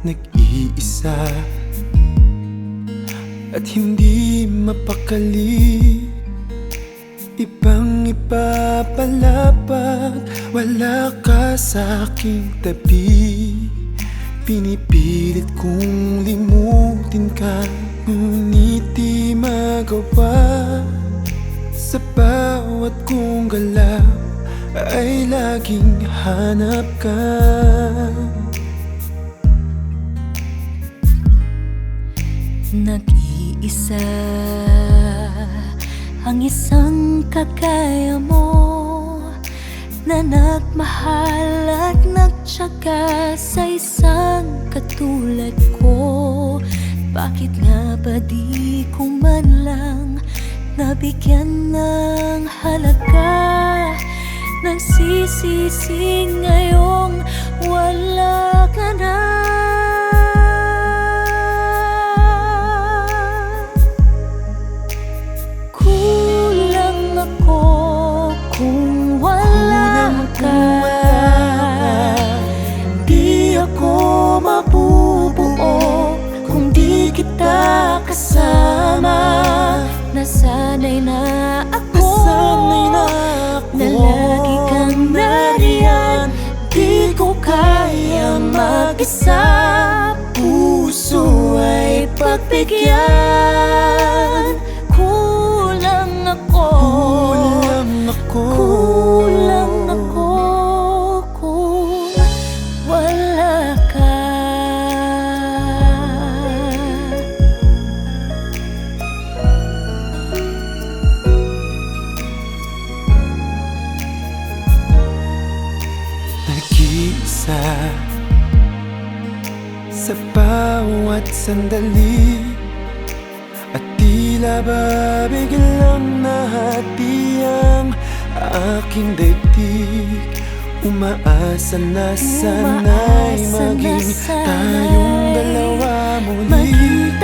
nag-iisa at hindi mapakali. Ibang iba pala pag wala ka sa aking tabi. Pinipilit kong limutin ka, ngunit di magawa. Sa bawat kong galaw ay laging hanap ka. Nag-iisa ang isang kagaya mo, na nagmahal at nagtiyaga sa isang katulad ko. Bakit nga ba di ko man lang nabigyan ng halaga? Nagsisisi ngayong wala ka na. Kulang ako kung wala ka. Di ako mabubuo kung di kita kasama. Nasanay na ako na lagi kang nariyan. Di ko kaya mag-isa. Puso ay pagbigyan. Kulang ako kung wala ka. Nag-iisa sa bawat sandali, at tila ba biglang nahati ang aking daigdig. Umaasa na sana'y maging tayong dalawa muli.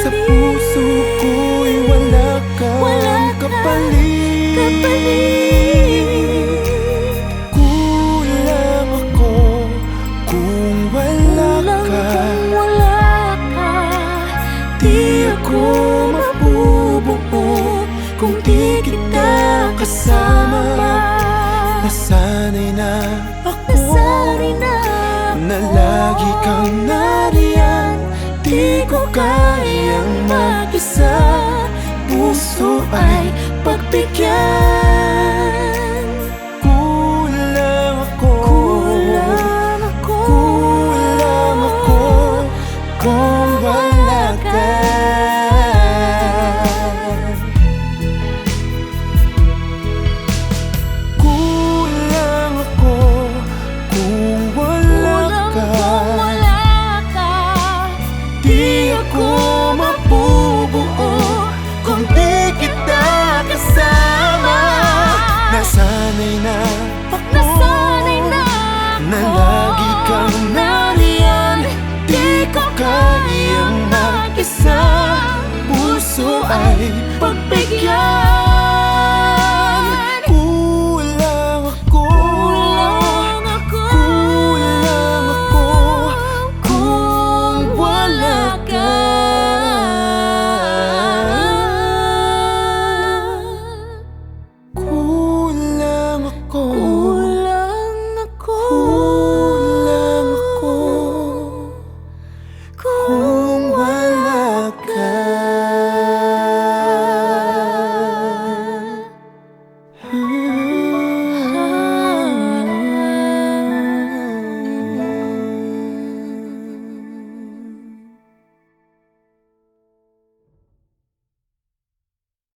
Sa puso ko'y wala kang kapalit. Kulang ako kung wala ka. Di ako mabubuo kung di kita kasama. Nasanay na ako na lagi kang nariyan. Di ko kayang mag-isa. Puso ay pagbigyan. Kulang ako kung wala ka. Di ako mabubuo kung di kita kasama. Nasanay na ako na lagi kang nariyan. Di ko kayang mag-isa. Puso ay pagbigyan.